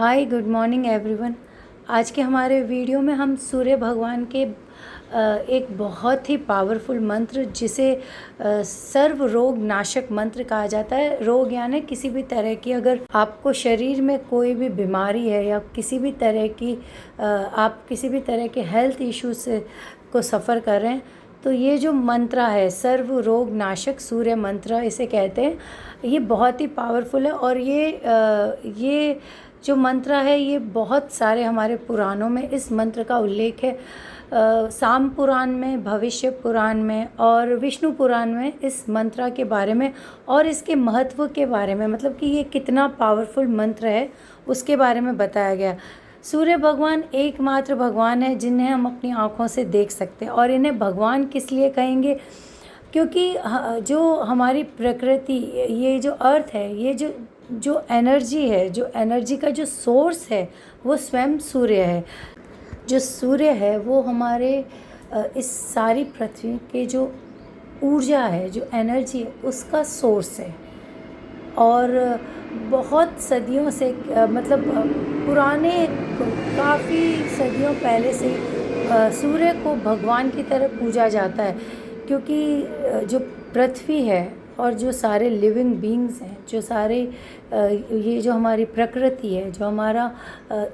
Hi good morning everyone. आज के हमारे वीडियो में हम सूर्य भगवान के एक बहुत ही पावरफुल मंत्र जिसे सर्व रोग नाशक मंत्र कहा जाता है। रोग यानी किसी भी तरह की अगर आपको शरीर में कोई भी बीमारी है या किसी भी तरह की आप किसी भी तरह के हेल्थ इश्यू से को सफ़र कर रहे हैं तो ये जो मंत्र है सर्व रोग नाशक सूर्य मंत्र इसे कहते हैं। ये बहुत ही पावरफुल है और ये जो मंत्र है ये बहुत सारे हमारे पुराणों में इस मंत्र का उल्लेख है। साम पुराण में, भविष्य पुराण में और विष्णु पुराण में इस मंत्र के बारे में और इसके महत्व के बारे में, मतलब कि ये कितना पावरफुल मंत्र है उसके बारे में बताया गया। सूर्य भगवान एकमात्र भगवान है जिन्हें हम अपनी आँखों से देख सकते हैं। और इन्हें भगवान किस लिए कहेंगे? क्योंकि जो हमारी प्रकृति, ये जो अर्थ है, ये जो एनर्जी है, जो एनर्जी का जो सोर्स है वो स्वयं सूर्य है। जो सूर्य है वो हमारे इस सारी पृथ्वी के जो ऊर्जा है, जो एनर्जी है, उसका सोर्स है। और बहुत सदियों से मतलब पुराने काफ़ी सदियों पहले से सूर्य को भगवान की तरह पूजा जाता है। क्योंकि जो पृथ्वी है और जो सारे लिविंग बीइंग्स हैं, जो सारे ये जो हमारी प्रकृति है, जो हमारा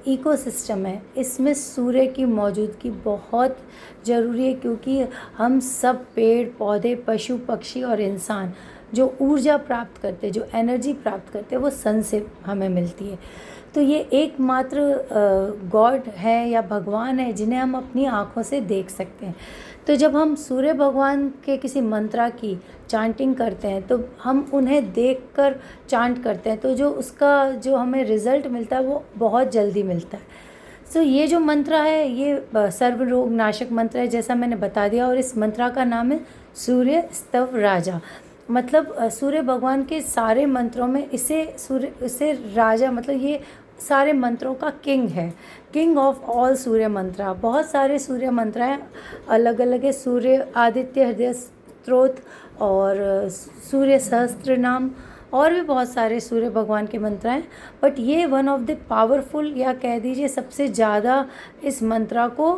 इकोसिस्टम है, इसमें सूर्य की मौजूदगी बहुत ज़रूरी है। क्योंकि हम सब पेड़ पौधे, पशु पक्षी और इंसान जो ऊर्जा प्राप्त करते, जो एनर्जी प्राप्त करते, वो सन से हमें मिलती है। तो ये एकमात्र गॉड है या भगवान है जिन्हें हम अपनी आँखों से देख सकते हैं। तो जब हम सूर्य भगवान के किसी मंत्रा की चांटिंग करते हैं तो हम उन्हें देखकर चांट करते हैं, तो जो उसका जो हमें रिज़ल्ट मिलता है वो बहुत जल्दी मिलता है। सो ये जो मंत्र है ये सर्व रोग नाशक मंत्र है, जैसा मैंने बता दिया। और इस मंत्रा का नाम है सूर्य स्तव राजा। मतलब सूर्य भगवान के सारे मंत्रों में इसे राजा, मतलब ये सारे मंत्रों का किंग है, किंग ऑफ ऑल सूर्य मंत्रा। बहुत सारे सूर्य मंत्र हैं, अलग अलग है। सूर्य आदित्य हृदय स्तोत्र और सूर्य सहस्त्र नाम और भी बहुत सारे सूर्य भगवान के मंत्र हैं। बट ये वन ऑफ द पावरफुल, या कह दीजिए सबसे ज़्यादा इस मंत्रा को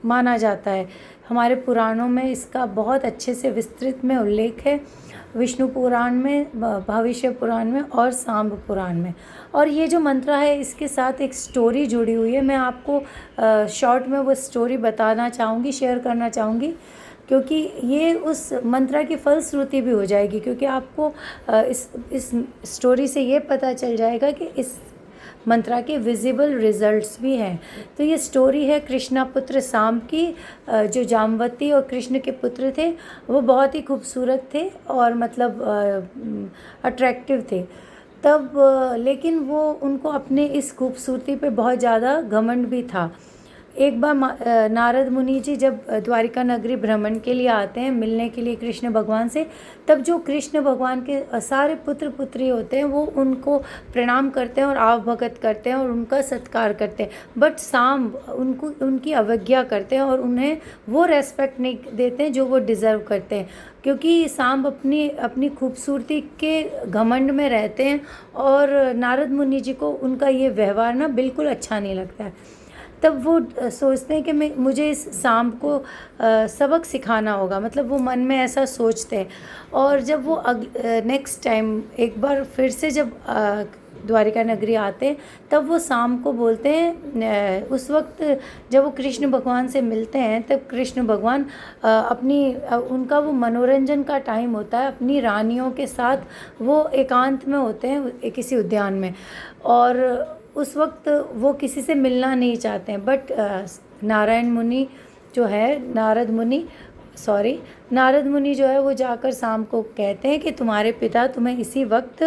माना जाता है। हमारे पुराणों में इसका बहुत अच्छे से विस्तृत में उल्लेख है, विष्णु पुराण में, भविष्य पुराण में और सांब पुराण में। और ये जो मंत्र है इसके साथ एक स्टोरी जुड़ी हुई है। मैं आपको शॉर्ट में वो स्टोरी बताना चाहूँगी, शेयर करना चाहूँगी, क्योंकि ये उस मंत्र की फलश्रुति भी हो जाएगी। क्योंकि आपको इस स्टोरी से ये पता चल जाएगा कि इस मंत्रा के विजिबल रिजल्ट्स भी हैं। तो ये स्टोरी है कृष्णा पुत्र साम की। जो जामवती और कृष्ण के पुत्र थे वो बहुत ही खूबसूरत थे और मतलब अट्रैक्टिव थे तब, लेकिन वो उनको अपने इस खूबसूरती पे बहुत ज़्यादा घमंड भी था। एक बार नारद मुनि जी जब द्वारिका नगरी भ्रमण के लिए आते हैं, मिलने के लिए कृष्ण भगवान से, तब जो कृष्ण भगवान के सारे पुत्र पुत्री होते हैं वो उनको प्रणाम करते हैं और आवभगत करते हैं और उनका सत्कार करते हैं। बट साम उनकी अवज्ञा करते हैं और उन्हें वो रेस्पेक्ट नहीं देते हैं जो वो डिज़र्व करते हैं। क्योंकि सांब अपनी खूबसूरती के घमंड में रहते हैं और नारद मुनि जी को उनका ये व्यवहार ना बिल्कुल अच्छा नहीं लगता है। तब वो सोचते हैं कि मुझे इस सांब को सबक सिखाना होगा, मतलब वो मन में ऐसा सोचते हैं। और जब वो नेक्स्ट टाइम एक बार फिर से जब द्वारिका नगरी आते हैं तब वो सांब को बोलते हैं, उस वक्त जब वो कृष्ण भगवान से मिलते हैं तब कृष्ण भगवान उनका वो मनोरंजन का टाइम होता है, अपनी रानियों के साथ वो एकांत में होते हैं किसी उद्यान में। और उस वक्त वो किसी से मिलना नहीं चाहते हैं। बट नारद मुनि जो है वो जाकर सांब को कहते हैं कि तुम्हारे पिता तुम्हें इसी वक्त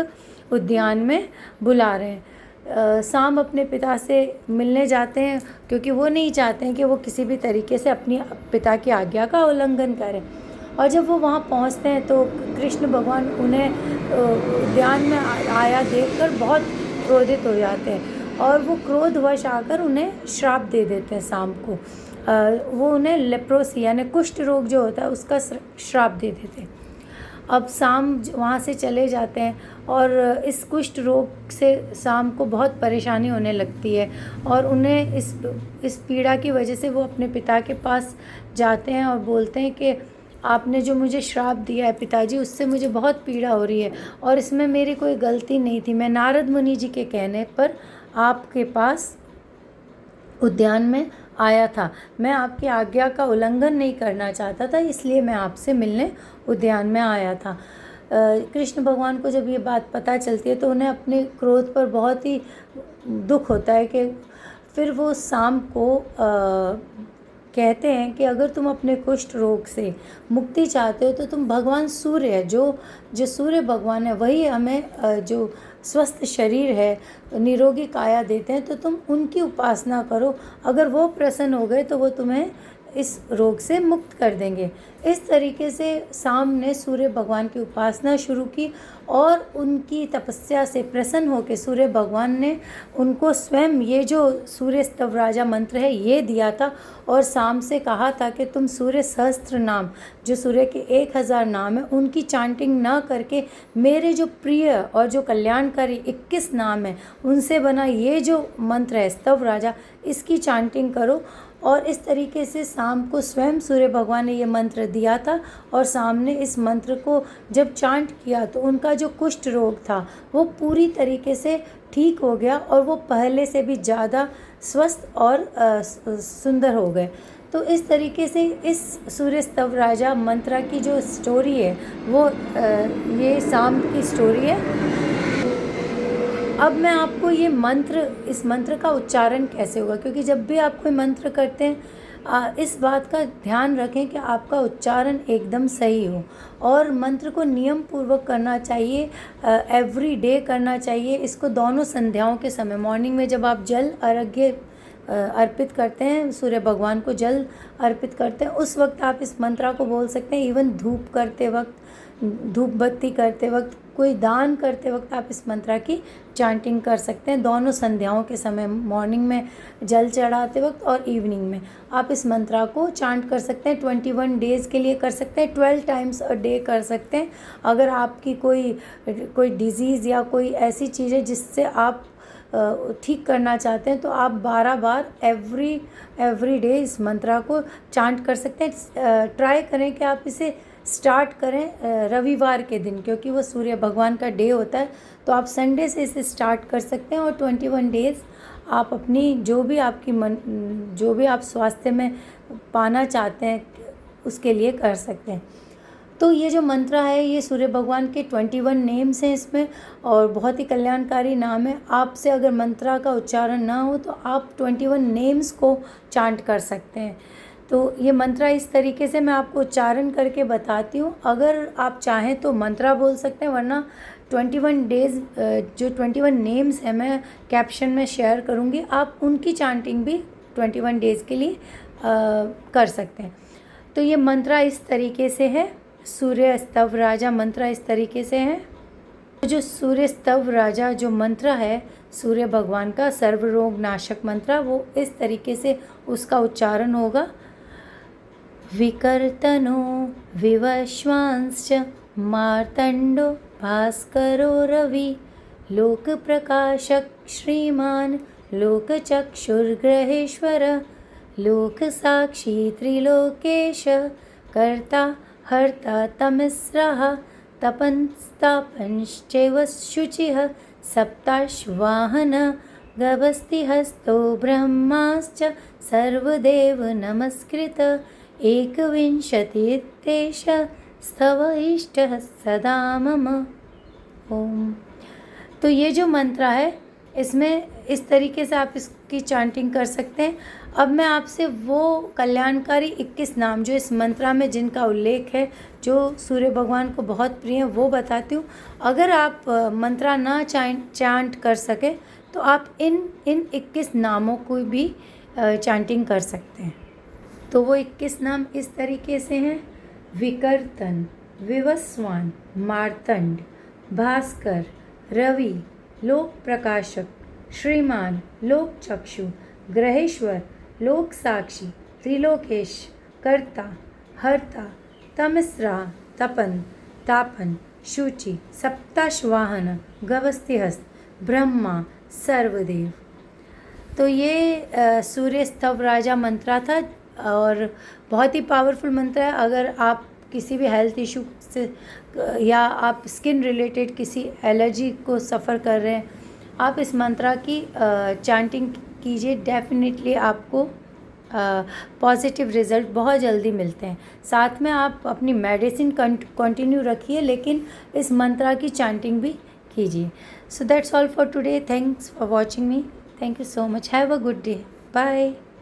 उद्यान में बुला रहे हैं। सांब अपने पिता से मिलने जाते हैं क्योंकि वो नहीं चाहते हैं कि वो किसी भी तरीके से अपनी पिता की आज्ञा का उल्लंघन करें। और जब वो वहाँ पहुँचते हैं तो कृष्ण भगवान उन्हें उद्यान में आया देखकर बहुत क्रोधित हो जाते हैं और वो क्रोधवश आकर उन्हें श्राप दे देते हैं सांब को। वो उन्हें लेप्रोसी यानी कुष्ठ रोग जो होता है उसका श्राप दे देते हैं। अब शाम वहाँ से चले जाते हैं और इस कुष्ठ रोग से शाम को बहुत परेशानी होने लगती है और उन्हें इस पीड़ा की वजह से वो अपने पिता के पास जाते हैं और बोलते हैं कि आपने जो मुझे श्राप दिया है पिताजी, उससे मुझे बहुत पीड़ा हो रही है और इसमें मेरी कोई गलती नहीं थी। मैं नारद मुनि जी के कहने पर आपके पास उद्यान में आया था। मैं आपकी आज्ञा का उल्लंघन नहीं करना चाहता था, इसलिए मैं आपसे मिलने उद्यान में आया था। कृष्ण भगवान को जब ये बात पता चलती है तो उन्हें अपने क्रोध पर बहुत ही दुख होता है कि फिर वो शाम को कहते हैं कि अगर तुम अपने कुष्ठ रोग से मुक्ति चाहते हो तो तुम भगवान सूर्य है, जो सूर्य भगवान है, वही हमें जो स्वस्थ शरीर है, निरोगी काया देते हैं, तो तुम उनकी उपासना करो। अगर वो प्रसन्न हो गए तो वो तुम्हें इस रोग से मुक्त कर देंगे। इस तरीके से शाम ने सूर्य भगवान की उपासना शुरू की और उनकी तपस्या से प्रसन्न होकर सूर्य भगवान ने उनको स्वयं ये जो सूर्य स्तव राजा मंत्र है ये दिया था और शाम से कहा था कि तुम सूर्य सहस्त्र नाम, जो सूर्य के 1000 नाम है, उनकी चांटिंग ना करके मेरे जो प्रिय और जो कल्याणकारी 21 नाम है उनसे बना ये जो मंत्र है स्तव राजा, इसकी चांटिंग करो। और इस तरीके से शाम को स्वयं सूर्य भगवान ने ये मंत्र दिया था और शाम ने इस मंत्र को जब चांट किया तो उनका जो कुष्ठ रोग था वो पूरी तरीके से ठीक हो गया और वो पहले से भी ज़्यादा स्वस्थ और सुंदर हो गए। तो इस तरीके से इस सूर्य स्तव राजा मंत्र की जो स्टोरी है वो ये शाम की स्टोरी है। अब मैं आपको ये इस मंत्र का उच्चारण कैसे होगा, क्योंकि जब भी आप कोई मंत्र करते हैं इस बात का ध्यान रखें कि आपका उच्चारण एकदम सही हो और मंत्र को नियम पूर्वक करना चाहिए, एवरी डे करना चाहिए। इसको दोनों संध्याओं के समय, मॉर्निंग में जब आप जल अर्घ्य अर्पित करते हैं, सूर्य भगवान को जल अर्पित करते हैं, उस वक्त आप इस मंत्र को बोल सकते हैं। इवन धूप करते वक्त, धूप बत्ती करते वक्त, कोई दान करते वक्त आप इस मंत्र की चांटिंग कर सकते हैं। दोनों संध्याओं के समय, मॉर्निंग में जल चढ़ाते वक्त और इवनिंग में आप इस मंत्र को चांट कर सकते हैं। 21 डेज़ के लिए कर सकते हैं, 12 टाइम्स अ डे कर सकते हैं। अगर आपकी कोई डिजीज़ या कोई ऐसी चीज़ है जिससे आप ठीक करना चाहते हैं तो आप 12 बार एवरी डे इस मंत्र को चांट कर सकते हैं। ट्राई करें कि आप इसे स्टार्ट करें रविवार के दिन, क्योंकि वो सूर्य भगवान का डे होता है, तो आप संडे से इसे स्टार्ट कर सकते हैं और 21 डेज़ आप अपनी जो भी आप स्वास्थ्य में पाना चाहते हैं उसके लिए कर सकते हैं। तो ये जो मंत्र है ये सूर्य भगवान के 21 नेम्स हैं इसमें और बहुत ही कल्याणकारी नाम है। आपसे अगर मंत्र का उच्चारण ना हो तो आप 21 नेम्स को चांट कर सकते हैं। तो ये मंत्र इस तरीके से मैं आपको उच्चारण करके बताती हूँ। अगर आप चाहें तो मंत्र बोल सकते हैं, वरना 21 डेज़ जो 21 नेम्स हैं मैं कैप्शन में शेयर करूँगी, आप उनकी चांटिंग भी 21 डेज़ के लिए कर सकते हैं। तो ये मंत्र इस तरीके से है, सूर्य स्तव राजा मंत्र इस तरीके से है। जो सूर्य स्तव राजा जो मंत्र है सूर्य भगवान का सर्व रोग नाशक मंत्र, वो इस तरीके से उसका उच्चारण होगा। विकर्तनो विवश्वांश्च मार्तंडो भास्करो रवि लोकप्रकाशक श्रीमान लोकचक्षुर्ग्रहेश्वर लोकसाक्षी त्रिलोकेश कर्ता हर्ता तमिस्रः तपंस्तापंश्चैव शुचिः सप्ताश्वाहन गभस्तिहस्तो ब्रह्माश्च सर्वदेव नमस्कृत एकविंशतितेश स्तव इष्टः सदा मम। ओम। तो ये जो मंत्र है इसमें इस तरीके से आप इसकी चांटिंग कर सकते हैं। अब मैं आपसे वो कल्याणकारी 21 नाम जो इस मंत्र में जिनका उल्लेख है, जो सूर्य भगवान को बहुत प्रिय है, वो बताती हूँ। अगर आप मंत्र ना चांट कर सके तो आप इन 21 नामों को भी चांटिंग कर सकते हैं। तो वो 21 नाम इस तरीके से हैं। विकर्तन, विवस्वान, मार्तंड, भास्कर, रवि, लोक प्रकाशक, श्रीमान, लोक चक्षु, ग्रहेश्वर, लोक साक्षी, त्रिलोकेश, कर्ता, हर्ता, तमिस्रा, तपन, तापन शुचि सप्ताश्वाहन गवस्त्यहस्त ब्रह्मा सर्वदेव। तो ये सूर्य स्तव राजा मंत्रा था और बहुत ही पावरफुल मंत्र है। अगर आप किसी भी हेल्थ इशू से या आप स्किन रिलेटेड किसी एलर्जी को सफ़र कर रहे हैं, आप इस मंत्रा की चैंटिंग कीजिए, डेफिनेटली आपको पॉजिटिव रिज़ल्ट बहुत जल्दी मिलते हैं। साथ में आप अपनी मेडिसिन कंटिन्यू रखिए, लेकिन इस मंत्रा की चैंटिंग भी कीजिए। So that's all for today. Thanks for watching me. Thank you so much. Have a good day. Bye.